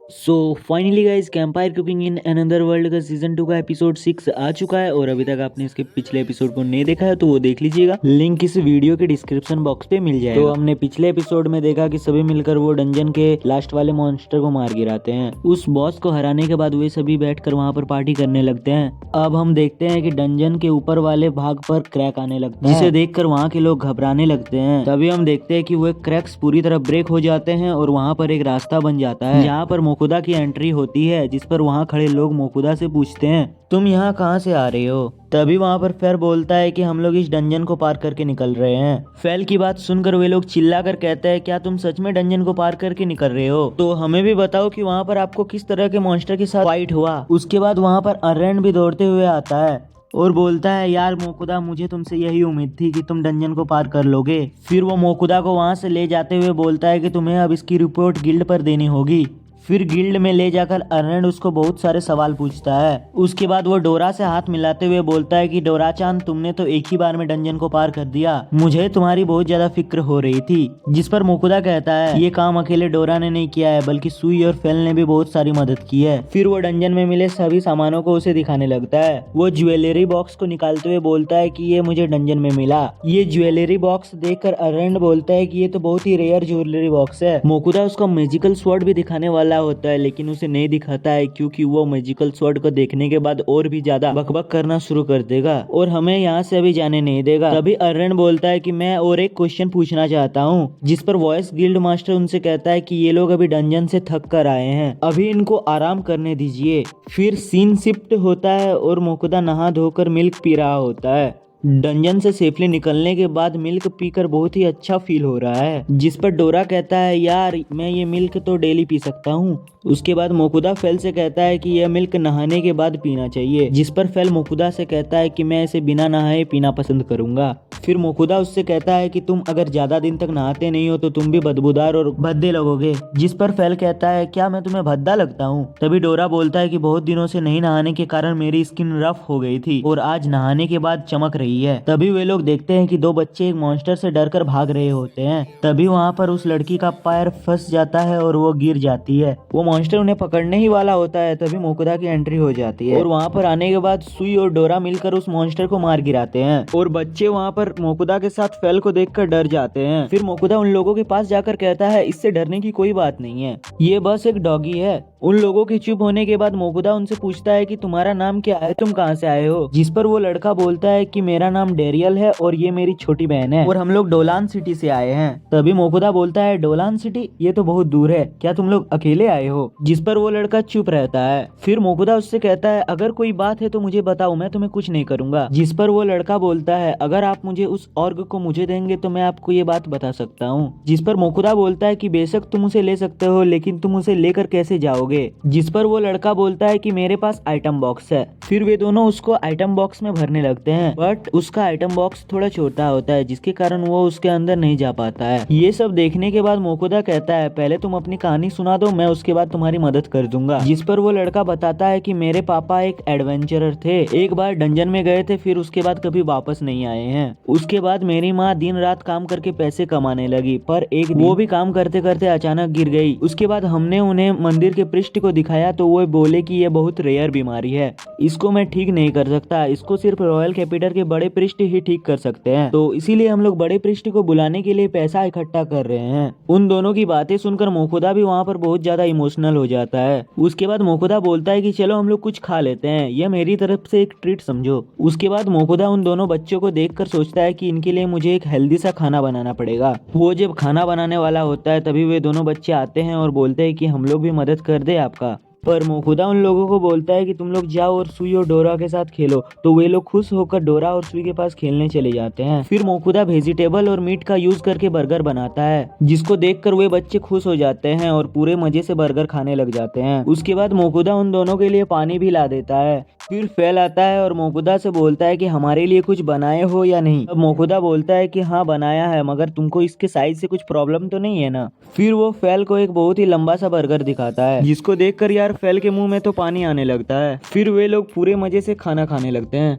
So finally guys campfire cooking in another world का season 2 का episode 6 आ चुका है। और अभी तक आपने इसके पिछले एपिसोड को नहीं देखा है तो वो देख लीजिएगा, लिंक इस वीडियो के डिस्क्रिप्शन बॉक्स पे मिल जाएगा। तो हमने पिछले एपिसोड में देखा कि सभी मिलकर वो डंजन के लास्ट वाले मॉन्स्टर को मार गिराते हैं। उस बॉस को हराने के बाद वे सभी बैठकर वहाँ पर पार्टी करने लगते हैं। अब हम देखते हैं कि डंजन के ऊपर वाले भाग पर क्रैक आने लगता है, जिसे देखकर वहाँ के लोग घबराने लगते हैं। तभी हम देखते हैं कि वो क्रैक्स पूरी तरह ब्रेक हो जाते हैं और वहाँ पर एक रास्ता बन जाता है जहाँ पर मोकुदा की एंट्री होती है, जिस पर वहाँ खड़े लोग मोकुदा से पूछते हैं तुम यहाँ कहाँ से आ रहे हो। तभी वहाँ पर फेर बोलता है कि हम लोग इस डंजन को पार करके निकल रहे हैं। फेल की बात सुनकर वे लोग चिल्लाकर कहते हैं क्या तुम सच में डंजन को पार करके निकल रहे हो, तो हमें भी बताओ कि वहाँ पर आपको किस तरह के मॉन्स्टर के साथ फाइट हुआ। उसके बाद वहाँ पर अरैंड भी दौड़ते हुए आता है और बोलता है यार मोकुदा, मुझे तुमसे यही उम्मीद थी कि तुम डंजन को पार कर लोगे। फिर वो मोकुदा को वहाँ से ले जाते हुए बोलता है कि तुम्हें अब इसकी रिपोर्ट गिल्ड पर देनी होगी। फिर गिल्ड में ले जाकर अरैंड उसको बहुत सारे सवाल पूछता है। उसके बाद वो डोरा से हाथ मिलाते हुए बोलता है कि डोरा चांद, तुमने तो एक ही बार में डंजन को पार कर दिया, मुझे तुम्हारी बहुत ज्यादा फिक्र हो रही थी। जिस पर मोकुदा कहता है ये काम अकेले डोरा ने नहीं किया है, बल्कि सुई और फेल ने भी बहुत सारी मदद की है। फिर वो डंजन में मिले सभी सामानों को उसे दिखाने लगता है। वो ज्वेलरी बॉक्स को निकालते हुए बोलता है कि ये मुझे डंजन में मिला। ये ज्वेलरी बॉक्स देखकर अरैंड बोलता है कि ये तो बहुत ही रेयर ज्वेलरी बॉक्स है। मोकुदा उसका मैजिकल स्वॉर्ड भी दिखाने वाला होता है, लेकिन उसे नहीं दिखाता है क्योंकि वो मैजिकल स्वॉर्ड को देखने के बाद और भी ज्यादा बकबक करना शुरू कर देगा और हमें यहाँ से अभी जाने नहीं देगा। तभी अरैंड बोलता है कि मैं और एक क्वेश्चन पूछना चाहता हूँ, जिस पर वॉइस गिल्ड मास्टर उनसे कहता है कि ये लोग अभी डंजन से थक कर आए हैं, अभी इनको आराम करने दीजिए। फिर सीन शिफ्ट होता है और मोकुदा नहा धोकर मिल्क पी रहा होता है। डंजन से सेफली निकलने के बाद मिल्क पीकर बहुत ही अच्छा फील हो रहा है। जिस पर डोरा कहता है यार मैं ये मिल्क तो डेली पी सकता हूँ। उसके बाद मोकुदा फेल से कहता है कि यह मिल्क नहाने के बाद पीना चाहिए। जिस पर फेल मोकुदा से कहता है कि मैं इसे बिना नहाए पीना पसंद करूंगा। फिर मोकुदा उससे कहता है कि तुम अगर ज्यादा दिन तक नहाते नहीं हो तो तुम भी बदबूदार और भद्दे लगोगे। जिस पर फेल कहता है क्या मैं तुम्हें भद्दा लगता हूँ। तभी डोरा बोलता है कि बहुत दिनों से नहीं नहाने के कारण मेरी स्किन रफ हो गई थी और आज नहाने के बाद चमक रही है। तभी वे लोग देखते हैं कि दो बच्चे एक मॉन्स्टर से डरकर भाग रहे होते हैं। तभी वहाँ पर उस लड़की का पैर फंस जाता है और वो गिर जाती है। वो मॉन्स्टर उन्हें पकड़ने ही वाला होता है। तभी मोकुदा की एंट्री हो जाती है और वहाँ पर आने के बाद सुई और डोरा मिलकर उस मॉन्स्टर को मार गिराते हैं और बच्चे वहाँ पर मोकुदा के साथ फेल को देखकर डर जाते हैं। फिर मोकुदा उन लोगों के पास जाकर कहता है इससे डरने की कोई बात नहीं है, ये बस एक डॉगी है। उन लोगों के चुप होने के बाद मोकुदा उनसे पूछता है कि तुम्हारा नाम क्या है, तुम कहाँ से आए हो। जिस पर वो लड़का बोलता है कि मेरा नाम डेरियल है और ये मेरी छोटी बहन है और हम लोग डोलान सिटी से आए हैं। तभी मोकुदा बोलता है डोलान सिटी, ये तो बहुत दूर है, क्या तुम लोग अकेले आए हो। जिस पर वो लड़का चुप रहता है। फिर मोकुदा उससे कहता है अगर कोई बात है तो मुझे बताओ, मैं तुम्हें कुछ नहीं करूंगा। जिस पर वो लड़का बोलता है अगर आप मुझे उस ऑर्ग को मुझे देंगे तो मैं आपको ये बात बता सकता हूँ। जिस पर मोकुदा बोलता है कि बेशक तुम उसे ले सकते हो, लेकिन तुम उसे लेकर कैसे जाओगे। जिस पर वो लड़का बोलता है कि मेरे पास आइटम बॉक्स है। फिर वे दोनों उसको आइटम बॉक्स में भरने लगते हैं, बट उसका आइटम बॉक्स थोड़ा छोटा होता है जिसके कारण वो उसके अंदर नहीं जा पाता है। ये सब देखने के बाद मोकुदा कहता है पहले तुम अपनी कहानी सुना दो, मैं उसके बाद तुम्हारी मदद कर दूंगा। जिस पर वो लड़का बताता है कि मेरे पापा एक एडवेंचरर थे, एक बार डंजन में गए थे, फिर उसके बाद कभी वापस नहीं आए हैं। उसके बाद मेरी माँ दिन रात काम करके पैसे कमाने लगी, पर एक दिन वो भी काम करते करते अचानक गिर गई। उसके बाद हमने उन्हें मंदिर के पृष्ठ को दिखाया तो वो बोले कि ये बहुत रेयर बीमारी है, इसको मैं ठीक नहीं कर सकता, इसको सिर्फ रॉयल कैपिटल के बड़े पृष्ठ ही ठीक कर सकते हैं, तो इसीलिए हम लोग बड़े पृष्ठ को बुलाने के लिए पैसा इकट्ठा कर रहे हैं। उन दोनों की बातें सुनकर मोकुदा भी वहाँ पर बहुत ज्यादा इमोशनल हो जाता है। उसके बाद मोकुदा बोलता है कि चलो हम लोग कुछ खा लेते हैं, यह मेरी तरफ से एक ट्रीट समझो। उसके बाद मोकुदा उन दोनों बच्चों को देखकर सोचता है कि इनके लिए मुझे एक हेल्दी सा खाना बनाना पड़ेगा। वो जब खाना बनाने वाला होता है तभी वे दोनों बच्चे आते हैं और बोलते हैं कि हम लोग भी मदद कर दे आपका। पर मोकुदा उन लोगों को बोलता है कि तुम लोग जाओ और सुई और डोरा के साथ खेलो, तो वे लोग खुश होकर डोरा और सुई के पास खेलने चले जाते हैं। फिर मोकुदा वेजिटेबल और मीट का यूज करके बर्गर बनाता है, जिसको देखकर वे बच्चे खुश हो जाते हैं और पूरे मजे से बर्गर खाने लग जाते हैं। उसके बाद मोकुदा उन दोनों के लिए पानी भी ला देता है। फिर फेल आता है और मोकुदा से बोलता है कि हमारे लिए कुछ बनाए हो या नहीं। अब मोकुदा बोलता है कि हाँ बनाया है, मगर तुमको इसके साइज से कुछ प्रॉब्लम तो नहीं है ना। फिर वो फेल को एक बहुत ही लंबा सा बर्गर दिखाता है, जिसको देखकर यार फेल के मुंह में तो पानी आने लगता है। फिर वे लोग पूरे मजे से खाना खाने लगते हैं।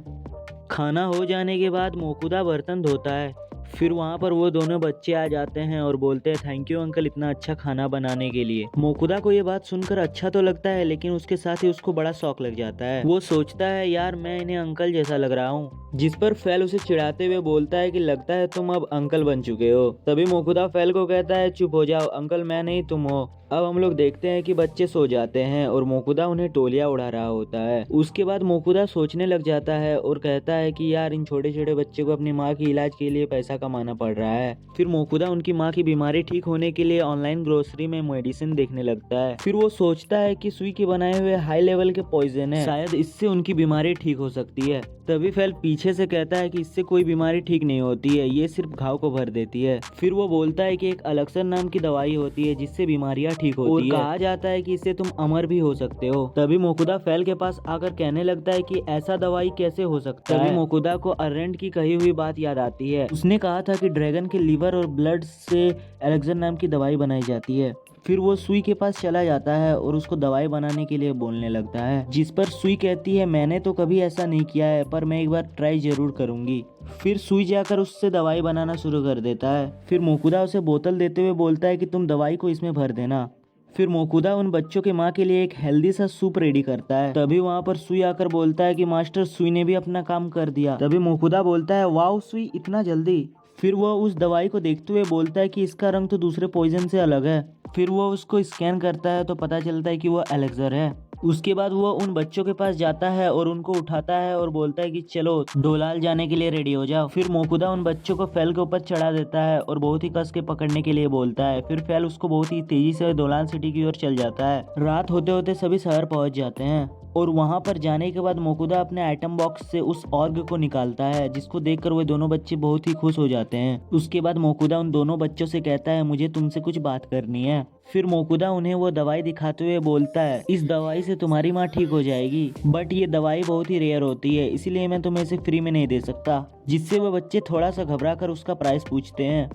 खाना हो जाने के बाद मोकुदा बर्तन धोता है। फिर वहाँ पर वो दोनों बच्चे आ जाते हैं और बोलते हैं थैंक यू अंकल इतना अच्छा खाना बनाने के लिए। मोकुदा को ये बात सुनकर अच्छा तो लगता है लेकिन उसके साथ ही उसको बड़ा शौक लग जाता है। वो सोचता है यार मैं इन्हें अंकल जैसा लग रहा हूँ। जिस पर फैल उसे चिढ़ाते हुए बोलता है कि लगता है तुम अब अंकल बन चुके हो। तभी मोकुदा फैल को कहता है चुप हो जाओ अंकल मैं नहीं तुम हो। अब हम लोग देखते हैं कि बच्चे सो जाते हैं और मोकुदा उन्हें टोलियां उड़ा रहा होता है। उसके बाद मोकुदा सोचने लग जाता है और कहता है कि यार इन छोटे छोटे बच्चे को अपनी माँ की इलाज के लिए पैसा कमाना पड़ रहा है। फिर मोकुदा उनकी माँ की बीमारी ठीक होने के लिए ऑनलाइन ग्रोसरी में मेडिसिन देखने लगता है। फिर वो सोचता है कि सुई के बनाए हुए हाई लेवल के पॉइजन है, शायद इससे उनकी बीमारी ठीक हो सकती है। तभी फैल पीछे से कहता है कि इससे कोई बीमारी ठीक नहीं होती है, ये सिर्फ घाव को भर देती है। फिर वो बोलता है कि एक अलक्सर नाम की दवाई होती है जिससे बीमारियां ठीक होती है और कहा जाता है कि इससे तुम अमर भी हो सकते हो। तभी मोकुदा फैल के पास आकर कहने लगता है कि ऐसा दवाई कैसे हो सकता है। तभी मोकुदा को अरेंट की कही हुई बात याद आती है। उसने कहा था कि ड्रैगन के लीवर और ब्लड से एलेक्सर नाम की दवाई बनाई जाती है। फिर वो सुई के पास चला जाता है और उसको दवाई बनाने के लिए बोलने लगता है, जिस पर सुई कहती है मैंने तो कभी ऐसा नहीं किया है पर मैं एक बार ट्राई जरूर करूंगी। फिर सुई जाकर उससे दवाई बनाना शुरू कर देता है। फिर मोकुदा उसे बोतल देते हुए बोलता है कि तुम दवाई को इसमें भर देना। फिर मोकुदा उन बच्चों के माँ के लिए एक हेल्दी सा सूप रेडी करता है। तभी वहाँ पर सुई आकर बोलता है कि मास्टर सुई ने भी अपना काम कर दिया। तभी मोकुदा बोलता है वाओ सुई इतना जल्दी। फिर वो उस दवाई को देखते हुए बोलता है कि इसका रंग तो दूसरे पॉइजन से अलग है। फिर वो उसको स्कैन करता है तो पता चलता है कि वो एलेक्सर है। उसके बाद वो उन बच्चों के पास जाता है और उनको उठाता है और बोलता है कि चलो डोलाल जाने के लिए रेडी हो जाओ। फिर मोकुदा उन बच्चों को फैल के ऊपर चढ़ा देता है और बहुत ही कस के पकड़ने के लिए बोलता है। फिर फैल उसको बहुत ही तेजी से डोलाल सिटी की ओर चल जाता है। रात होते होते सभी शहर पहुंच जाते हैं और वहां पर जाने के बाद मोकुदा अपने आइटम बॉक्स से उस ऑर्ग को निकालता है, जिसको देखकर वो दोनों बच्चे बहुत ही खुश हो जाते हैं। उसके बाद मोकुदा उन दोनों बच्चों से कहता है मुझे तुमसे कुछ बात करनी है। फिर मोकुदा उन्हें वो दवाई दिखाते हुए बोलता है इस दवाई से तुम्हारी माँ ठीक हो जाएगी, बट ये दवाई बहुत ही रेयर होती है इसलिए मैं तुम्हें इसे फ्री में नहीं दे सकता। जिससे वो बच्चे थोड़ा सा घबरा कर उसका प्राइस पूछते हैं।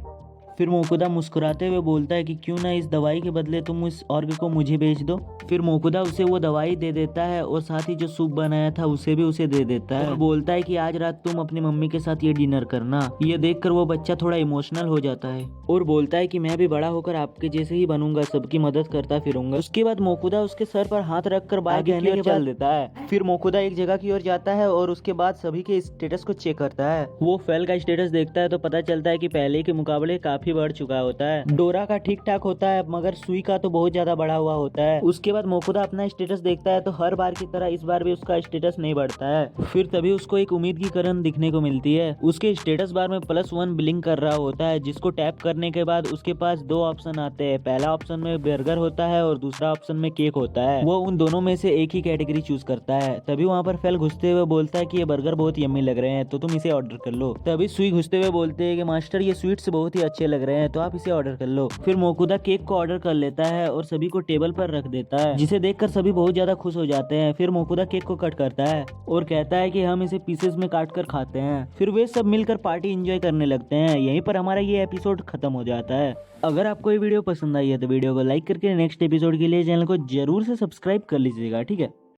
फिर मोकुदा मुस्कुराते हुए बोलता है कि क्यों ना इस दवाई के बदले तुम इस ऑर्ग को मुझे बेच दो। फिर मोकुदा उसे वो दवाई दे देता है और साथ ही जो सूप बनाया था उसे भी उसे दे देता है और बोलता है कि आज रात तुम अपनी मम्मी के साथ ये डिनर करना। ये देखकर वो बच्चा थोड़ा इमोशनल हो जाता है और बोलता है कि मैं भी बड़ा होकर आपके जैसे ही बनूंगा, सबकी मदद करता फिरूंगा। उसके बाद मोकुदा उसके सर पर हाथ रखकर बाइक की ओर चल देता है। फिर मोकुदा एक जगह की ओर जाता है और उसके बाद सभी के स्टेटस को चेक करता है। वो फैल का स्टेटस देखता है तो पता चलता है कि पहले के मुकाबले काफी बढ़ चुका होता है। डोरा का ठीक ठाक होता है मगर सुई का तो बहुत ज्यादा बढ़ा हुआ होता है। उसके बाद मोकुदा अपना स्टेटस देखता है तो हर बार की तरह इस बार भी उसका स्टेटस नहीं बढ़ता है। फिर तभी उसको एक उम्मीद की किरण दिखने को मिलती है। उसके स्टेटस बार में +1 ब्लिंक कर रहा होता है, जिसको टैप करने के बाद उसके पास 2 ऑप्शन आते हैं। पहला ऑप्शन में बर्गर होता है और दूसरा ऑप्शन में केक होता है। वो उन दोनों में से एक ही कैटेगरी चूज करता है। तभी वहाँ पर फैल घुसते हुए बोलता है कि ये बर्गर बहुत यम्मी लग रहे हैं तो तुम इसे ऑर्डर कर लो। तभी सुई घुसते हुए बोलते हैं कि मास्टर ये स्वीट्स बहुत ही अच्छे लग रहे हैं तो आप इसे ऑर्डर कर लो। फिर मोकुदा केक को ऑर्डर कर लेता है और सभी को टेबल पर रख देता है, जिसे देखकर सभी बहुत ज्यादा खुश हो जाते हैं। फिर मोकुदा केक को कट करता है और कहता है कि हम इसे पीसेस में काट कर खाते हैं। फिर वे सब मिलकर पार्टी एंजॉय करने लगते हैं। यहीं पर हमारा ये एपिसोड खत्म हो जाता है। अगर आपको ये वीडियो पसंद आई है तो वीडियो को लाइक करके नेक्स्ट एपिसोड के लिए चैनल को जरूर से सब्सक्राइब कर लीजिएगा, ठीक है।